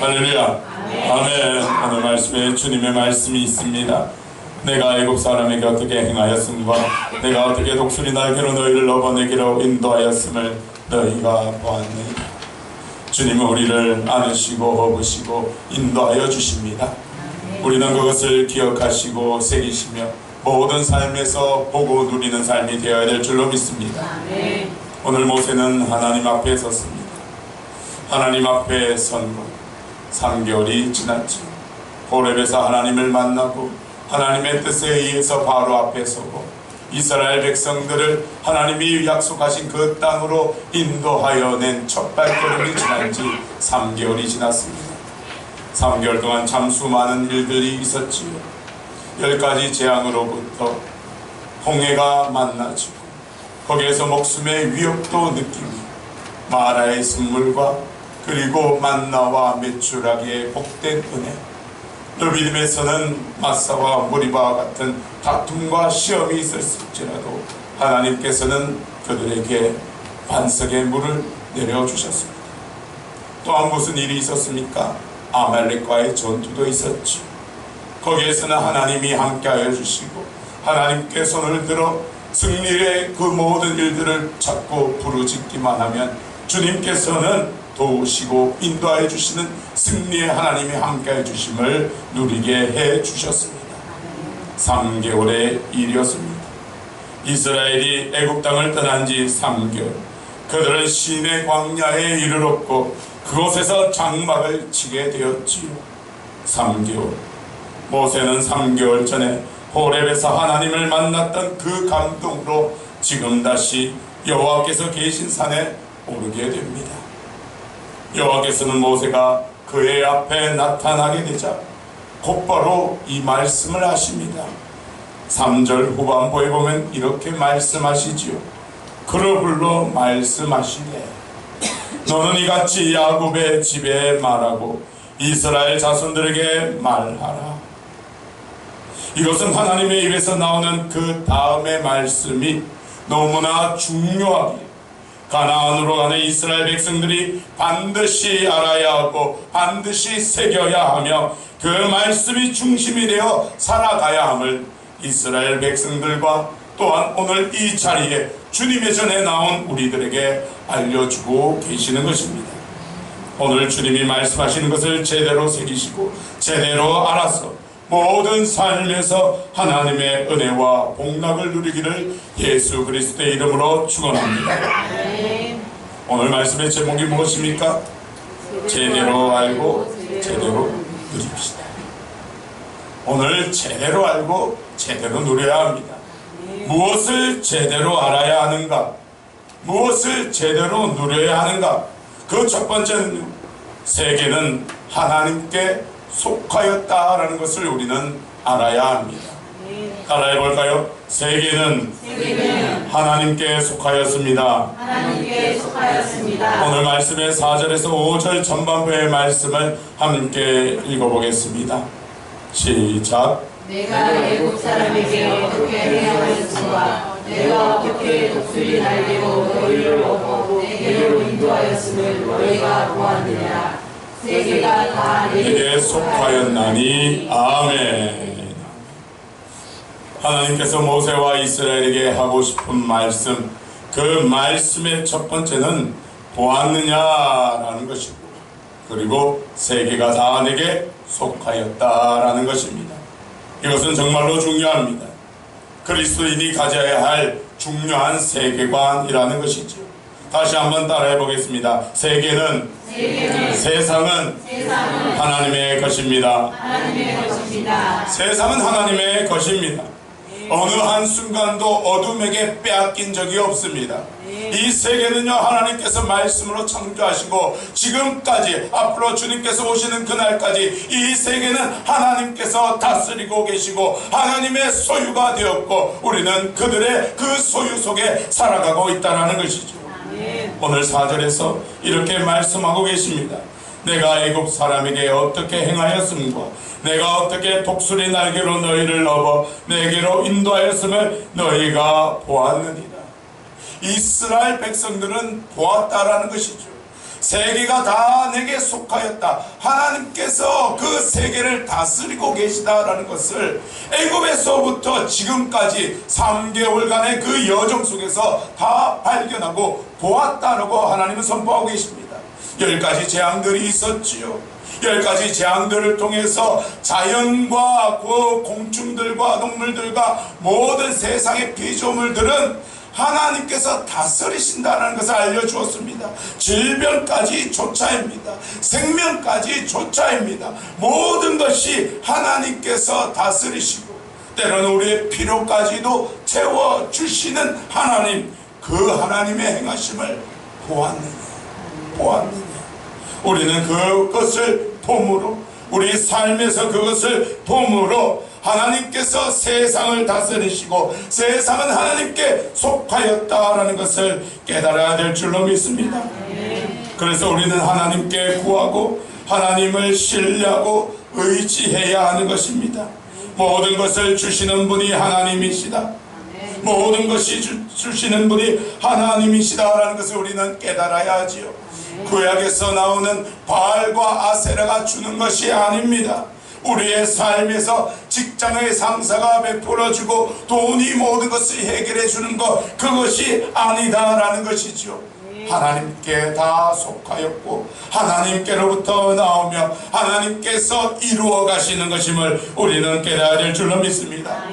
할렐루야. 아멘. 오늘 말씀에 주님의 말씀이 있습니다. 내가 애굽 사람에게 어떻게 행하였음과 내가 어떻게 독수리 날개로 너희를 넘어내기로 인도하였음을 너희가 보았느니라. 주님은 우리를 안으시고 업으시고 인도하여 주십니다. 우리는 그것을 기억하시고 새기시며 모든 삶에서 보고 누리는 삶이 되어야 될 줄로 믿습니다. 오늘 모세는 하나님 앞에 섰습니다. 하나님 앞에 선 후 3개월이 지났죠. 호렙에서 하나님을 만나고 하나님의 뜻에 의해서 바로 앞에 서고 이스라엘 백성들을 하나님이 약속하신 그 땅으로 인도하여 낸 첫 발걸음이 지난 지 3개월이 지났습니다. 3개월 동안 참 수많은 일들이 있었지요. 10가지 재앙으로부터 홍해가 만나지고 거기에서 목숨의 위협도 느끼며 마라의 쓴물과 그리고 만나와 메추라기의 복된 은혜, 느비딤에서는 마사와 무리바와 같은 다툼과 시험이 있었을지라도 하나님께서는 그들에게 반석의 물을 내려주셨습니다. 또한 무슨 일이 있었습니까? 아말렉과의 전투도 있었죠. 거기에서는 하나님이 함께하여 주시고 하나님께 손을 들어 승리의 그 모든 일들을 자꾸 부르짖기만 하면 주님께서는 도우시고 인도하여 주시는 승리의 하나님이 함께해 주심을 누리게 해 주셨습니다. 3개월의 일이었습니다. 이스라엘이 애굽 땅을 떠난 지 3개월, 그들은 시내 광야에 이르렀고 그곳에서 장막을 치게 되었지요. 3개월, 모세는 3개월 전에 호렙에서 하나님을 만났던 그 감동으로 지금 다시 여호와께서 계신 산에 오르게 됩니다. 여호와께서는 모세가 그의 앞에 나타나게 되자 곧바로 이 말씀을 하십니다. 3절 후반부에 보면 이렇게 말씀하시지요. 그를 불러 말씀하시되 너는 이같이 야곱의 집에 말하고 이스라엘 자손들에게 말하라. 이것은 하나님의 입에서 나오는 그 다음의 말씀이 너무나 중요하기에 가나안으로 가는 이스라엘 백성들이 반드시 알아야 하고 반드시 새겨야 하며 그 말씀이 중심이 되어 살아가야 함을 이스라엘 백성들과 또한 오늘 이 자리에 주님의 전에 나온 우리들에게 알려주고 계시는 것입니다. 오늘 주님이 말씀하시는 것을 제대로 새기시고 제대로 알아서 모든 삶에서 하나님의 은혜와 복락을 누리기를 예수 그리스도의 이름으로 축원합니다. 오늘 말씀의 제목이 무엇입니까? 제대로 알고 제대로 누립시다. 오늘 제대로 알고 제대로 누려야 합니다. 무엇을 제대로 알아야 하는가? 무엇을 제대로 누려야 하는가? 그 첫 번째는 세계는 하나님께 속하였다라는 것을 우리는 알아야 합니다. 따라해 볼까요? 세계는 하나님께 속하였습니다. 하나님께 속하였습니다. 오늘 말씀의 4절에서 5절 전반부의 말씀을 함께 읽어보겠습니다. 시작. 내가 애굽 사람에게 어떻게 행하였음과 내가 어떻게 독수리 날개로 너희를 업고 내게로 인도하였음을 너희가 보았느냐. 세계가 다 내게 속하였나니. 아멘. 하나님께서 모세와 이스라엘에게 하고 싶은 말씀, 그 말씀의 첫 번째는 보았느냐라는 것이고, 그리고 세계가 다 내게 속하였다라는 것입니다. 이것은 정말로 중요합니다. 그리스도인이 가져야 할 중요한 세계관이라는 것이죠. 다시 한번 따라해 보겠습니다. 세계는 세상은 하나님의 것입니다. 세상은 하나님의 것입니다. 어느 한순간도 어둠에게 빼앗긴 적이 없습니다. 이 세계는요, 하나님께서 말씀으로 창조하시고 지금까지 앞으로 주님께서 오시는 그날까지 이 세계는 하나님께서 다스리고 계시고 하나님의 소유가 되었고 우리는 그들의 그 소유 속에 살아가고 있다는 것이죠. 오늘 4절에서 이렇게 말씀하고 계십니다. 내가 애굽 사람에게 어떻게 행하였음과 내가 어떻게 독수리 날개로 너희를 넘어 내게로 인도하였음을 너희가 보았느니라. 이스라엘 백성들은 보았다라는 것이죠. 세계가 다 내게 속하였다. 하나님께서 그 세계를 다스리고 계시다라는 것을 애굽에서부터 지금까지 3개월간의 그 여정 속에서 다 발견하고 보았다라고 하나님은 선포하고 계십니다. 10가지 재앙들이 있었지요. 10가지 재앙들을 통해서 자연과 그 공충들과 동물들과 모든 세상의 피조물들은 하나님께서 다스리신다는 것을 알려주었습니다. 질병까지 조차입니다. 생명까지 조차입니다. 모든 것이 하나님께서 다스리시고 때로는 우리의 필요까지도 채워주시는 하나님, 그 하나님의 행하심을 보았느냐. 우리는 그것을 봄으로, 우리 삶에서 그것을 봄으로 하나님께서 세상을 다스리시고 세상은 하나님께 속하였다라는 것을 깨달아야 될 줄로 믿습니다. 그래서 우리는 하나님께 구하고 하나님을 신뢰하고 의지해야 하는 것입니다. 모든 것을 주시는 분이 하나님이시다. 모든 것이 주시는 분이 하나님이시다라는 것을 우리는 깨달아야 하지요. 구약에서 나오는 바알과 아세라가 주는 것이 아닙니다. 우리의 삶에서 직장의 상사가 베풀어주고 돈이 모든 것을 해결해 주는 것, 그것이 아니다라는 것이죠. 하나님께 다 속하였고 하나님께로부터 나오며 하나님께서 이루어 가시는 것임을 우리는 깨달아야 될 줄로 믿습니다.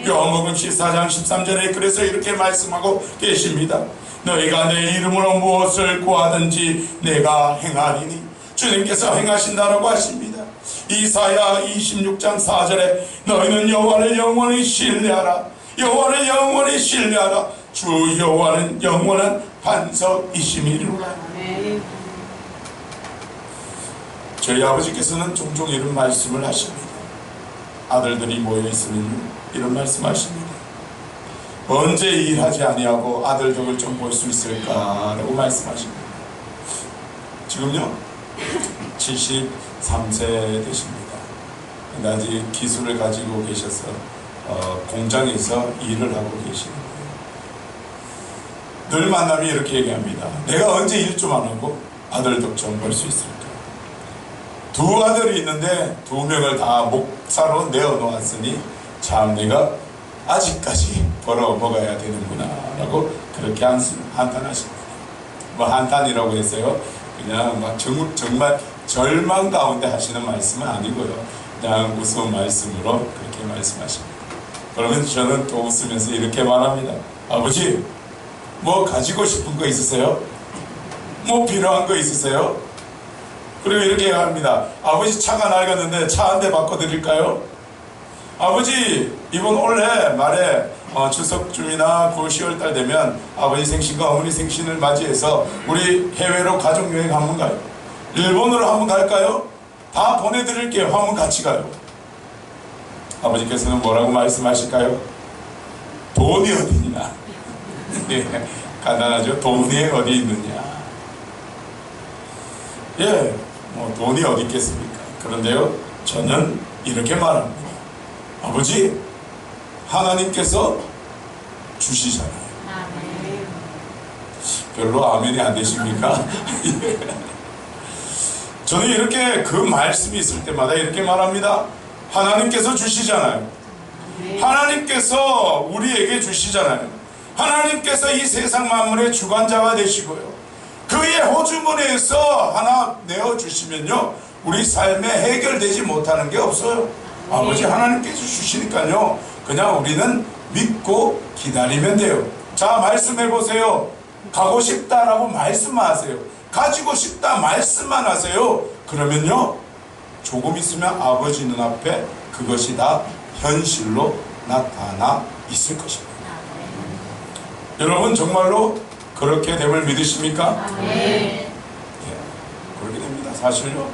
요한복음 14장 13절에 그래서 이렇게 말씀하고 계십니다. 너희가 내 이름으로 무엇을 구하든지 내가 행하리니, 주님께서 행하신다라고 하십니다. 이사야 26장 4절에 너희는 여호와를 영원히 신뢰하라. 여호와를 영원히 신뢰하라. 주 여호와는 영원한 반석이심이로라. 저희 아버지께서는 종종 이런 말씀을 하십니다. 아들들이 모여있으면 이런 말씀 하십니다. 언제 일하지 아니하고 아들 덕을 좀 볼 수 있을까라고 말씀하십니다. 지금요 73세 되십니다. 근데 아직 기술을 가지고 계셔서 공장에서 일을 하고 계시는데 늘 만나면 이렇게 얘기합니다. 내가 언제 일 좀 안 하고 아들 덕 좀 볼 수 있을까? 두 아들이 있는데 두 명을 다 목사로 내어놓았으니 참 내가 아직까지 벌어 먹어야 되는구나 라고 그렇게 한탄하십니다. 뭐 한탄이라고 했어요. 그냥 막 정말 절망 가운데 하시는 말씀은 아니고요. 그냥 웃음 말씀으로 그렇게 말씀하십니다. 그러면 저는 또 웃으면서 이렇게 말합니다. 아버지, 뭐 가지고 싶은 거 있으세요? 뭐 필요한 거 있으세요? 그리고 이렇게 합니다. 아버지, 차가 낡았는데 차 한 대 바꿔드릴까요? 아버지, 이번 올해 말에 추석쯤이나 9월 10월달 되면 아버지 생신과 어머니 생신을 맞이해서 우리 해외로 가족여행 한번 가요. 일본으로 한번 갈까요? 다 보내드릴게요. 한번 같이 가요. 아버지께서는 뭐라고 말씀하실까요? 돈이 어디 있냐? 예, 간단하죠. 돈이 어디 있느냐? 예, 뭐 돈이 어디 있겠습니까? 그런데요, 저는 이렇게 말합니다. 아버지, 하나님께서 주시잖아요. 별로 아멘이 안 되십니까? 저는 이렇게 그 말씀이 있을 때마다 이렇게 말합니다. 하나님께서 주시잖아요. 하나님께서 우리에게 주시잖아요. 하나님께서 이 세상 만물의 주관자가 되시고요. 그의 호주머니에서 하나 내어주시면요, 우리 삶에 해결되지 못하는 게 없어요. 아버지 하나님께서 주시니까요, 그냥 우리는 믿고 기다리면 돼요. 자, 말씀해 보세요. 가고 싶다라고 말씀만 하세요. 가지고 싶다 말씀만 하세요. 그러면요, 조금 있으면 아버지 눈앞에 그것이 다 현실로 나타나 있을 것입니다. 여러분 정말로 그렇게 됨을 믿으십니까? 네. 그렇게 됩니다. 사실요,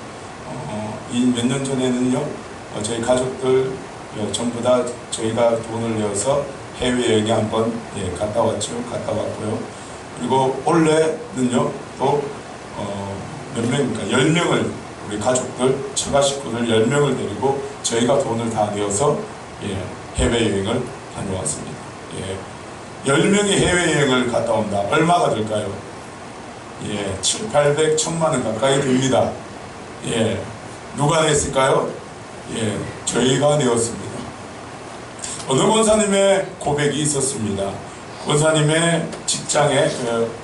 이 몇 년 전에는요, 저희 가족들 전부 다 저희가 돈을 내어서 해외여행 한번 갔다 왔죠. 갔다 왔고요. 그리고 올해는요, 또 몇 명입니까? 10명을 우리 가족들, 처가 식구들 10명을 데리고 저희가 돈을 다 내어서 해외여행을 다녀왔습니다. 10명이 해외여행을 갔다 온다. 얼마가 들까요? 예, 7, 800, 1000만 원 가까이 됩니다. 예, 누가 냈을까요? 예, 저희가 내었습니다. 어느 권사님의 고백이 있었습니다. 권사님의 직장에,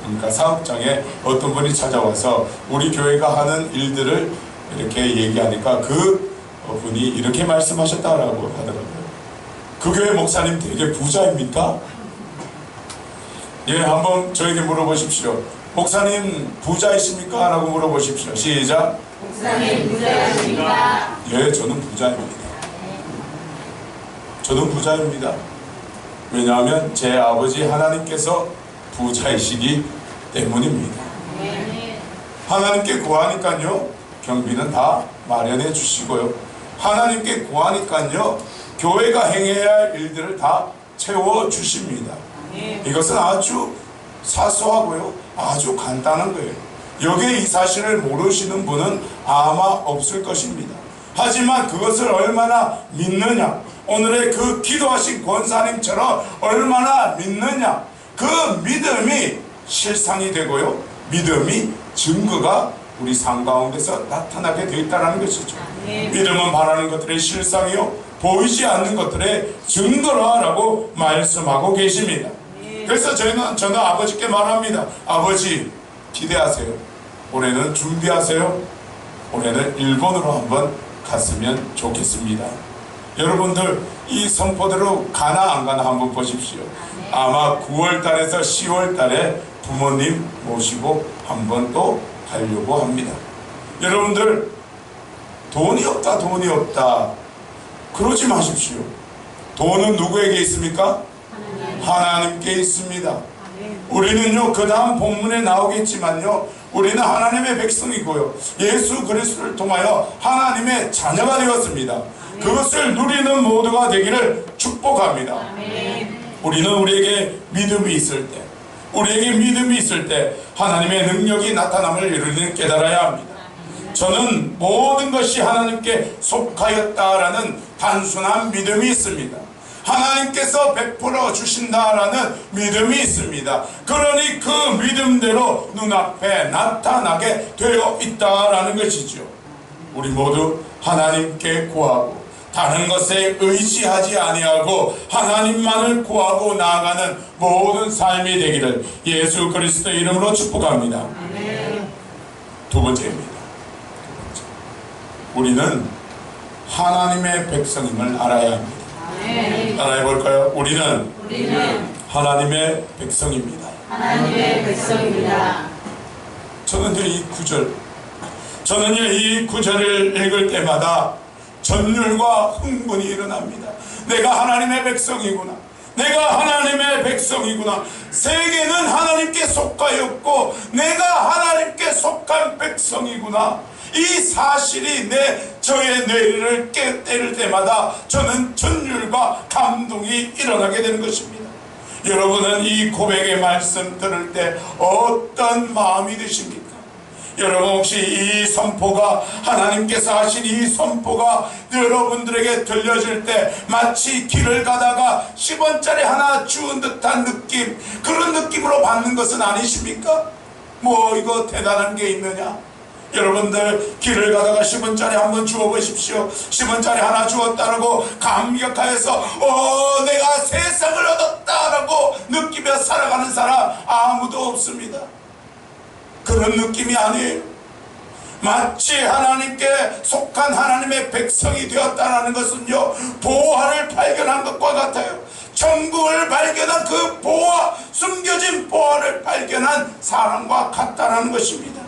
그러니까 사업장에 어떤 분이 찾아와서 우리 교회가 하는 일들을 이렇게 얘기하니까 그 분이 이렇게 말씀하셨다라고 하더라고요. 그 교회 목사님 되게 부자입니까? 예, 한번 저에게 물어보십시오. 목사님 부자이십니까? 라고 물어보십시오. 시작. 목사님 부자이십니까? 예, 저는 부자입니다. 저는 부자입니다. 왜냐하면 제 아버지 하나님께서 부자이시기 때문입니다. 하나님께 구하니까요, 경비는 다 마련해 주시고요. 하나님께 구하니까요, 교회가 행해야 할 일들을 다 채워 주십니다. 이것은 아주 사소하고요, 아주 간단한 거예요. 여기에 이 사실을 모르시는 분은 아마 없을 것입니다. 하지만 그것을 얼마나 믿느냐, 오늘의 그 기도하신 권사님처럼 얼마나 믿느냐, 그 믿음이 실상이 되고요, 믿음이 증거가 우리 삶 가운데서 나타나게 되어 있다는 것이죠. 믿음은 바라는 것들의 실상이요, 보이지 않는 것들의 증거라고 말씀하고 계십니다. 그래서 저는 아버지께 말합니다. 아버지, 기대하세요. 올해는 준비하세요. 올해는 일본으로 한번 갔으면 좋겠습니다. 여러분들 이 선포대로 가나 안 가나 한번 보십시오. 아마 9월 달에서 10월 달에 부모님 모시고 한번 또 가려고 합니다. 여러분들 돈이 없다 그러지 마십시오. 돈은 누구에게 있습니까? 하나님께 있습니다. 우리는요, 그 다음 본문에 나오겠지만요, 우리는 하나님의 백성이고요, 예수 그리스도를 통하여 하나님의 자녀가 되었습니다. 그것을 누리는 모두가 되기를 축복합니다. 우리는 우리에게 믿음이 있을 때 하나님의 능력이 나타남을 우리는 깨달아야 합니다. 저는 모든 것이 하나님께 속하였다라는 단순한 믿음이 있습니다. 하나님께서 베풀어 주신다라는 믿음이 있습니다. 그러니 그 믿음대로 눈앞에 나타나게 되어 있다라는 것이죠. 우리 모두 하나님께 구하고 다른 것에 의지하지 아니하고 하나님만을 구하고 나아가는 모든 삶이 되기를 예수 그리스도의 이름으로 축복합니다. 두 번째입니다. 우리는 하나님의 백성임을 알아야 합니다. 따라해 볼까요? 우리는 하나님의 백성입니다. 하나님의 백성입니다. 저는요, 이 구절을 읽을 때마다 전율과 흥분이 일어납니다. 내가 하나님의 백성이구나. 내가 하나님의 백성이구나. 세계는 하나님께 속하였고 내가 하나님께 속한 백성이구나. 이 사실이 저의 뇌를 깨뜨릴 때마다 저는 전율과 감동이 일어나게 되는 것입니다. 여러분은 이 고백의 말씀 들을 때 어떤 마음이 드십니까? 여러분 혹시 이 선포가, 하나님께서 하신 이 선포가 여러분들에게 들려질 때 마치 길을 가다가 10원짜리 하나 주운 듯한 느낌, 그런 느낌으로 받는 것은 아니십니까? 뭐 이거 대단한 게 있느냐? 여러분들 길을 가다가 10원짜리 한번 주워보십시오. 10원짜리 하나 주었다라고 감격하여서 내가 세상을 얻었다라고 느끼며 살아가는 사람 아무도 없습니다. 그런 느낌이 아니에요. 마치 하나님께 속한 하나님의 백성이 되었다는 것은요, 보화를 발견한 것과 같아요. 천국을 발견한 그 보화, 숨겨진 보화를 발견한 사람과 같다는 것입니다.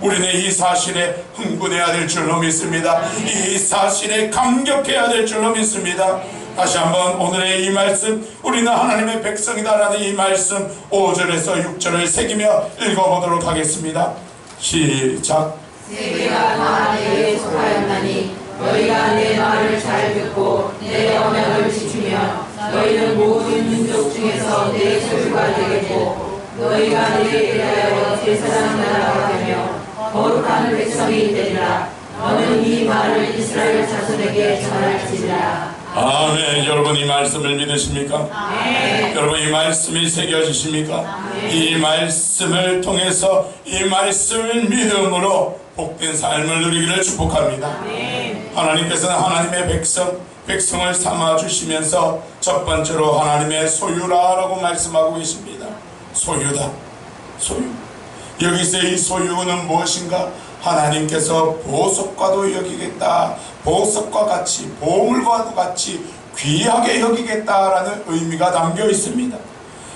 우리는 이 사실에 흥분해야 될 줄로 믿습니다. 이 사실에 감격해야 될 줄로 믿습니다. 다시 한번 오늘의 이 말씀, 우리는 하나님의 백성이다라는 이 말씀 5절에서 6절을 새기며 읽어보도록 하겠습니다. 시작. 세계가 다 내게 속하였나니 너희가 내 말을 잘 듣고 내 언약을 지키면 너희는 모든 민족 중에서 내 소유가 되겠고 너희가 내게 대하여 제사장 나라가 되며 거룩한 백성이 되리라. 너는 이 말을 이스라엘 자손에게 전할지니라. 아멘. 여러분 이 말씀을 믿으십니까? 여러분 이 말씀이 새겨지십니까? 이 말씀을 통해서 이 말씀을 믿음으로 복된 삶을 누리기를 축복합니다. 하나님께서는 하나님의 백성을 삼아주시면서 첫 번째로 하나님의 소유라라고 말씀하고 계십니다. 소유다. 소유. 여기서 이 소유는 무엇인가? 하나님께서 보석과도 여기겠다. 보석과 같이, 보물과도 같이 귀하게 여기겠다라는 의미가 담겨 있습니다.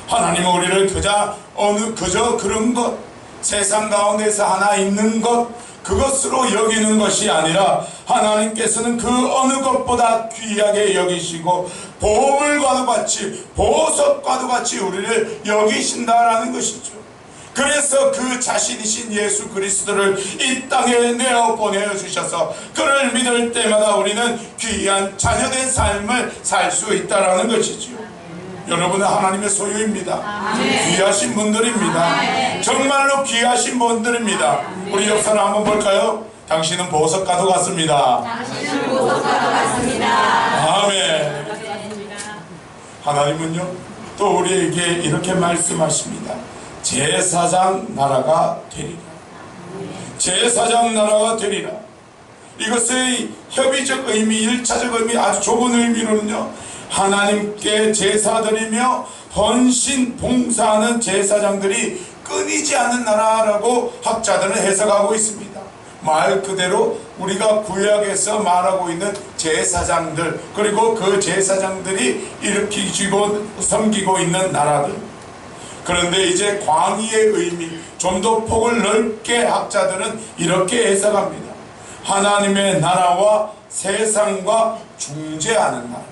하나님은 우리를 그저 그런 것, 세상 가운데서 하나 있는 것, 그것으로 여기는 것이 아니라 하나님께서는 그 어느 것보다 귀하게 여기시고 보물과도 같이, 보석과도 같이 우리를 여기신다라는 것이죠. 그래서 그 자신이신 예수 그리스도를 이 땅에 내어 보내주셔서 그를 믿을 때마다 우리는 귀한 자녀된 삶을 살 수 있다는 것이죠. 여러분은 하나님의 소유입니다. 귀하신 분들입니다. 정말로 귀하신 분들입니다. 우리 역사를 한번 볼까요? 당신은 보석과도 같습니다. 당신은 보석과도 같습니다. 아멘. 하나님은요 또 우리에게 이렇게 말씀하십니다. 제사장 나라가 되리라. 제사장 나라가 되리라. 이것의 협의적 의미, 1차적 의미, 아주 좁은 의미로는요, 하나님께 제사드리며 헌신 봉사하는 제사장들이 끊이지 않는 나라라고 학자들은 해석하고 있습니다. 말 그대로 우리가 구약에서 말하고 있는 제사장들, 그리고 그 제사장들이 일으키고 섬기고 있는 나라들. 그런데 이제 광의의 의미, 좀 더 폭을 넓게 학자들은 이렇게 해석합니다. 하나님의 나라와 세상과 중재하는 나라.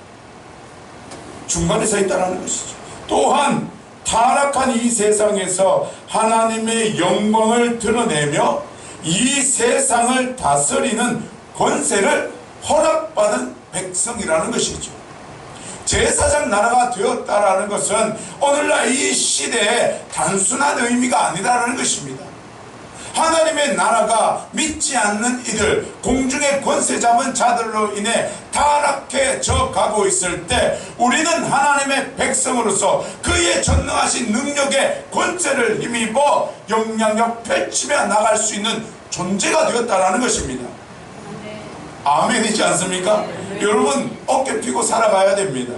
중간에 서 있다는 것이죠. 또한 타락한 이 세상에서 하나님의 영광을 드러내며 이 세상을 다스리는 권세를 허락받은 백성이라는 것이죠. 제사장 나라가 되었다라는 것은 오늘날 이 시대에 단순한 의미가 아니라는 것입니다. 하나님의 나라가 믿지 않는 이들, 공중의 권세 잡은 자들로 인해 타락해져 가고 있을 때 우리는 하나님의 백성으로서 그의 전능하신 능력의 권세를 힘입어 영향력 펼치며 나갈 수 있는 존재가 되었다라는 것입니다. 아멘이지 않습니까? 여러분 어깨 펴고 살아가야 됩니다.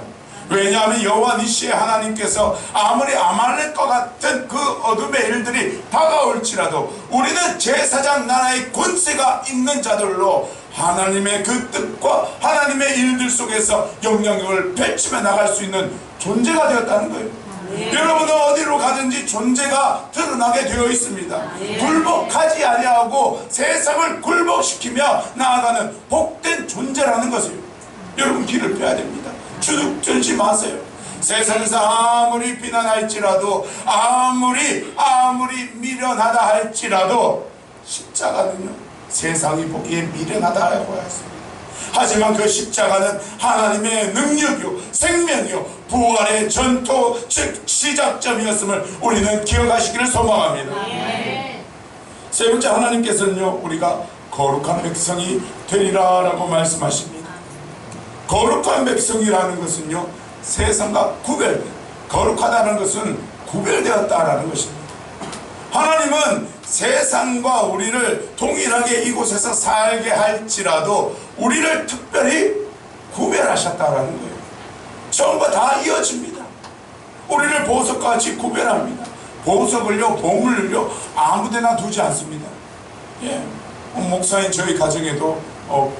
왜냐하면 여호와 니시의 하나님께서 아무리 아말렉과 같은 그 어둠의 일들이 다가올지라도 우리는 제사장 나라의 권세가 있는 자들로 하나님의 그 뜻과 하나님의 일들 속에서 영향력을 펼치며 나갈 수 있는 존재가 되었다는 거예요. 여러분은 어디로 가든지 존재가 드러나게 되어 있습니다. 굴복하지 아니하고 세상을 굴복시키며 나아가는 복된 존재라는 것이에요. 여러분 길을 펴야 됩니다. 주눅들지 마세요. 세상에서 아무리 비난할지라도 아무리 미련하다 할지라도 십자가는요 세상이 보기에 미련하다고 했습니다. 하지만 그 십자가는 하나님의 능력이요 생명이요 부활의 전토 즉 시작점이었음을 우리는 기억하시기를 소망합니다. 세 번째, 하나님께서는요 우리가 거룩한 백성이 되리라 라고 말씀하십니다. 거룩한 백성이라는 것은요 세상과 거룩하다는 것은 구별되었다라는 것입니다. 하나님은 세상과 우리를 동일하게 이곳에서 살게 할지라도 우리를 특별히 구별하셨다라는 거예요. 전부 다 이어집니다. 우리를 보석같이 구별합니다. 보석을요 보물을요 아무데나 두지 않습니다. 목사인 저희 가정에도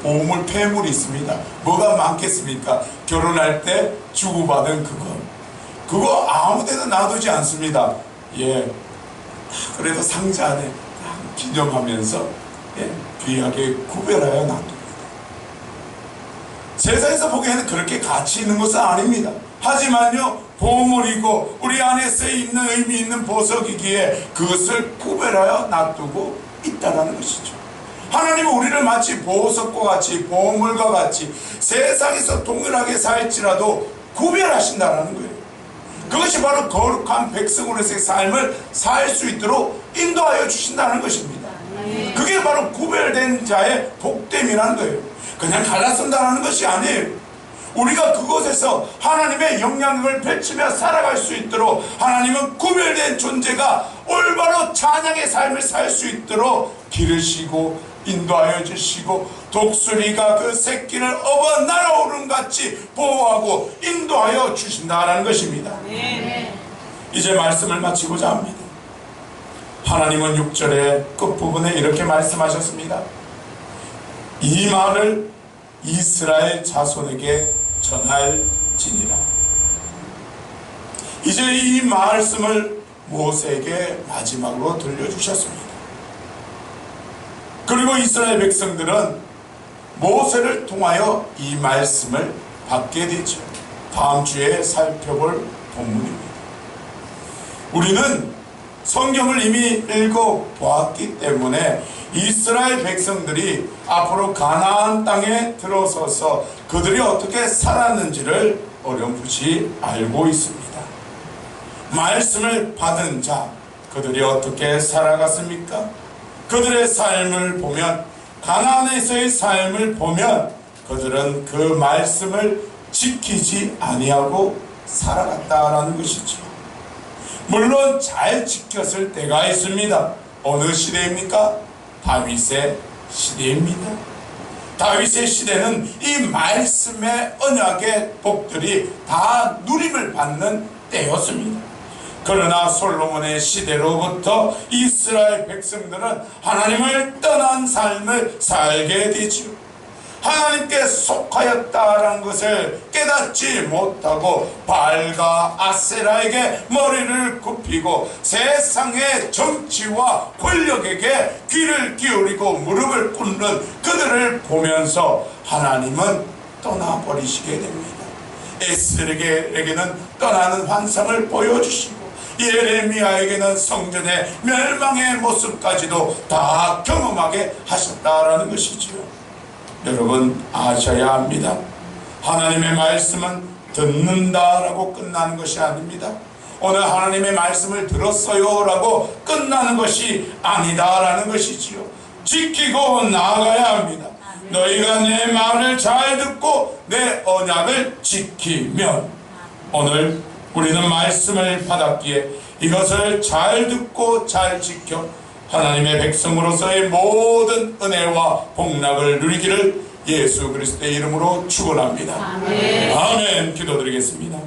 보물 폐물이 있습니다. 뭐가 많겠습니까? 결혼할 때 주고받은 그거 아무데나 놔두지 않습니다. 그래도 상자 안에 기념하면서 귀하게 구별하여 놔둡니다. 세상에서 보기에는 그렇게 가치 있는 것은 아닙니다. 하지만요 보물이고 우리 안에 쓰여있는 의미 있는 보석이기에 그것을 구별하여 놔두고 있다는 것이죠. 하나님은 우리를 마치 보석과 같이 보물과 같이 세상에서 동일하게 살지라도 구별하신다는 거예요. 그것이 바로 거룩한 백성으로서의 삶을 살 수 있도록 인도하여 주신다는 것입니다. 그게 바로 구별된 자의 복됨이라는 거예요. 그냥 갈라쓴다는 것이 아니에요. 우리가 그곳에서 하나님의 영향력을 펼치며 살아갈 수 있도록 하나님은 구별된 존재가 올바로 찬양의 삶을 살 수 있도록 기르시고 인도하여 주시고 독수리가 그 새끼를 업어 날아오름 같이 보호하고 인도하여 주신다라는 것입니다. 이제 말씀을 마치고자 합니다. 하나님은 6절의 끝부분에 이렇게 말씀하셨습니다. 이 말을 이스라엘 자손에게 전할지니라. 이제 이 말씀을 모세에게 마지막으로 들려주셨습니다. 그리고 이스라엘 백성들은 모세를 통하여 이 말씀을 받게 되죠. 다음 주에 살펴볼 본문입니다. 우리는 성경을 이미 읽어보았기 때문에 이스라엘 백성들이 앞으로 가나안 땅에 들어서서 그들이 어떻게 살았는지를 어렴풋이 알고 있습니다. 말씀을 받은 자, 그들이 어떻게 살아갔습니까? 그들의 삶을 보면, 가나안에서의 삶을 보면 그들은 그 말씀을 지키지 아니하고 살아갔다라는 것이죠. 물론 잘 지켰을 때가 있습니다. 어느 시대입니까? 다윗의 시대입니다. 다윗의 시대는 이 말씀의 언약의 복들이 다 누림을 받는 때였습니다. 그러나 솔로몬의 시대로부터 이스라엘 백성들은 하나님을 떠난 삶을 살게 되죠. 하나님께 속하였다라는 것을 깨닫지 못하고 바알과 아세라에게 머리를 굽히고 세상의 정치와 권력에게 귀를 기울이고 무릎을 꿇는 그들을 보면서 하나님은 떠나버리시게 됩니다. 에스겔에게는 떠나는 환상을 보여주시고 예레미야에게는 성전의 멸망의 모습까지도 다 경험하게 하셨다라는 것이지요. 여러분 아셔야 합니다. 하나님의 말씀은 듣는다라고 끝나는 것이 아닙니다. 오늘 하나님의 말씀을 들었어요 라고 끝나는 것이 아니다라는 것이지요. 지키고 나아가야 합니다. 너희가 내 말을 잘 듣고 내 언약을 지키면. 오늘 우리는 말씀을 받았기에 이것을 잘 듣고 잘 지켜 하나님의 백성으로서의 모든 은혜와 복락을 누리기를 예수 그리스도의 이름으로 축원합니다. 아멘. 기도드리겠습니다.